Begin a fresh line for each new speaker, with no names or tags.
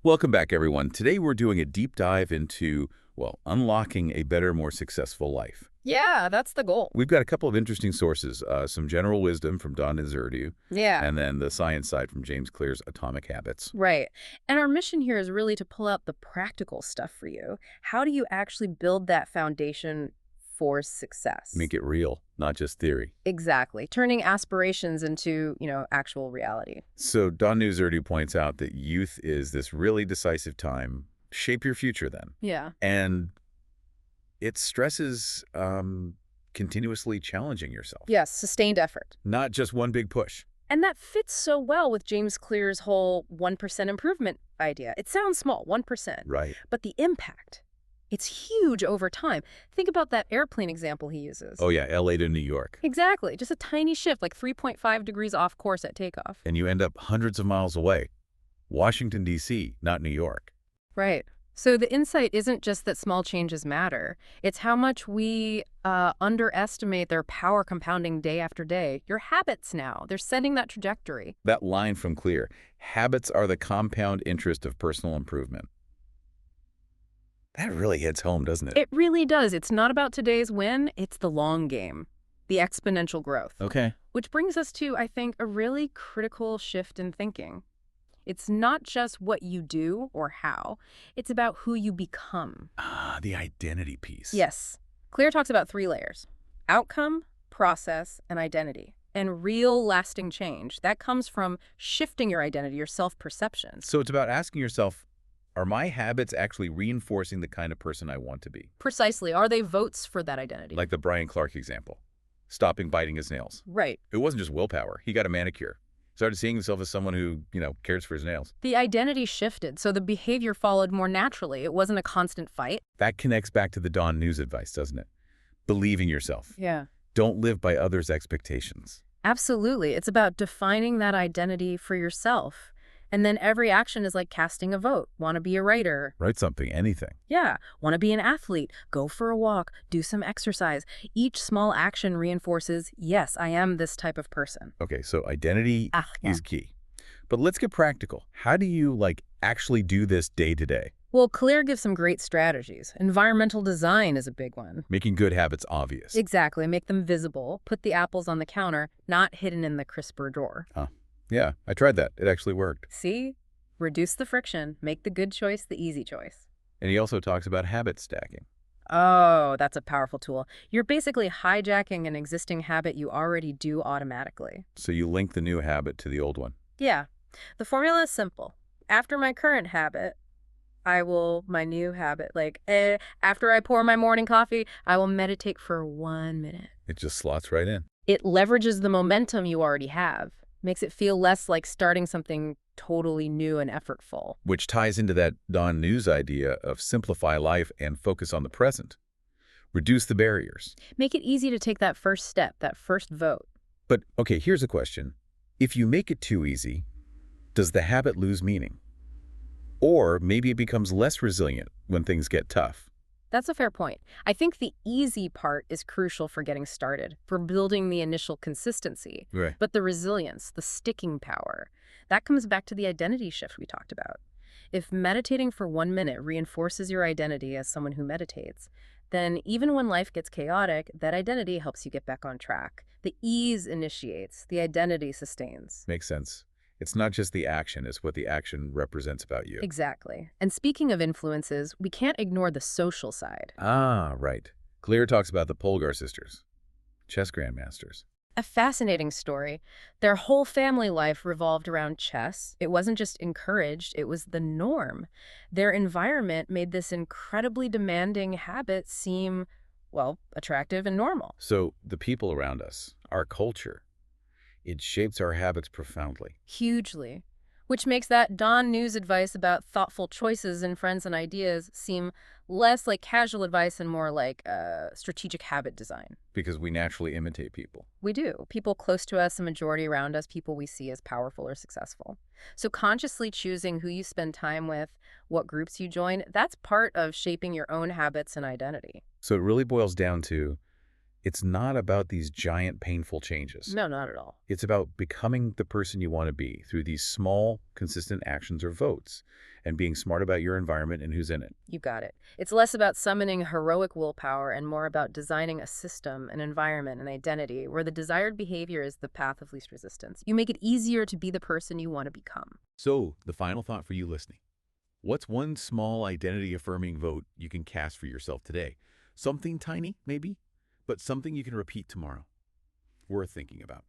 Welcome back, everyone. Today we're doing a deep dive into, well, unlocking a better, more successful life.
Yeah, that's the goal.
We've got a couple of interesting sources, some general wisdom from Don Izerdu,
Yeah,
and then the science side from James Clear's Atomic Habits.
right. And our mission here is really to pull out the practical stuff for you. How do you actually build that foundation for success?
Make it real, not just theory.
Exactly. Turning aspirations into, actual reality.
So Don Izerdu points out that youth is this really decisive time. Shape your future then.
Yeah.
And it stresses continuously challenging yourself.
Yes, sustained effort.
Not just one big push.
And that fits so well with James Clear's whole 1% improvement idea. It sounds small, 1%.
Right.
But the impact, it's huge over time. Think about that airplane example he uses.
Oh, yeah, LA to New York.
Exactly. Just a tiny shift, like 3.5 degrees off course at takeoff.
And you end up hundreds of miles away. Washington, D.C., not New York.
Right. So the insight isn't just that small changes matter. It's how much we underestimate their power compounding day after day. Your habits now, they're setting that trajectory.
That line from Clear, habits are the compound interest of personal improvement. That really hits home, doesn't it?
It really does. It's not about today's win. It's the long game, the exponential growth.
Okay.
Which brings us to, I think, a really critical shift in thinking. It's not just what you do or how. It's about who you become.
Ah, the identity piece.
Yes. Clear talks about 3 layers: outcome, process, and identity. And real lasting change, that comes from shifting your identity, your self-perception.
So it's about asking yourself, are my habits actually reinforcing the kind of person I want to be?
Precisely. Are they votes for that identity?
Like the Brian Clark example, stopping biting his nails.
Right.
It wasn't just willpower. He got a manicure. Started seeing himself as someone who, cares for his nails.
The identity shifted, so the behavior followed more naturally. It wasn't a constant fight.
That connects back to the Dawn News advice, doesn't it? Believe in yourself.
Yeah.
Don't live by others' expectations.
Absolutely. It's about defining that identity for yourself. And then every action is like casting a vote. Want to be a writer?
Write something, anything.
Yeah. Want to be an athlete? Go for a walk. Do some exercise. Each small action reinforces, yes, I am this type of person.
Okay, so identity
Yeah.
is key. But let's get practical. How do you, actually do this day to day?
Well, Clear gives some great strategies. Environmental design is a big one.
Making good habits obvious.
Exactly. Make them visible. Put the apples on the counter, not hidden in the crisper drawer.
Yeah, I tried that. It actually worked.
See? Reduce the friction. Make the good choice the easy choice.
And he also talks about habit stacking.
Oh, that's a powerful tool. You're basically hijacking an existing habit you already do automatically.
So you link the new habit to the old one.
Yeah. The formula is simple. After my current habit, my new habit, after I pour my morning coffee, I will meditate for 1 minute.
It just slots right in.
It leverages the momentum you already have. Makes it feel less like starting something totally new and effortful.
Which ties into that Dawn News idea of simplify life and focus on the present. Reduce the barriers.
Make it easy to take that first step, that first vote.
But, okay, here's a question. If you make it too easy, does the habit lose meaning? Or maybe it becomes less resilient when things get tough.
That's a fair point. I think the easy part is crucial for getting started, for building the initial consistency.
Right.
But the resilience, the sticking power, that comes back to the identity shift we talked about. If meditating for 1 minute reinforces your identity as someone who meditates, then even when life gets chaotic, that identity helps you get back on track. The ease initiates, the identity sustains.
Makes sense. It's not just the action, it's what the action represents about you.
Exactly. And speaking of influences, we can't ignore the social side.
Ah, right. Clear talks about the Polgar sisters, chess grandmasters.
A fascinating story. Their whole family life revolved around chess. It wasn't just encouraged, it was the norm. Their environment made this incredibly demanding habit seem, attractive and normal.
So the people around us, our culture, it shapes our habits profoundly.
Hugely. Which makes that Dawn News advice about thoughtful choices in friends and ideas seem less like casual advice and more like strategic habit design.
Because we naturally imitate people.
We do. People close to us, a majority around us, people we see as powerful or successful. So consciously choosing who you spend time with, what groups you join, that's part of shaping your own habits and identity.
So it really boils down to, It's not about these giant, painful changes.
No, not at all.
It's about becoming the person you want to be through these small, consistent actions or votes, and being smart about your environment and who's in it.
You got it. It's less about summoning heroic willpower and more about designing a system, an environment, an identity where the desired behavior is the path of least resistance. You make it easier to be the person you want to become.
So, the final thought for you listening. What's one small identity-affirming vote you can cast for yourself today? Something tiny, maybe, but something you can repeat tomorrow. Worth thinking about.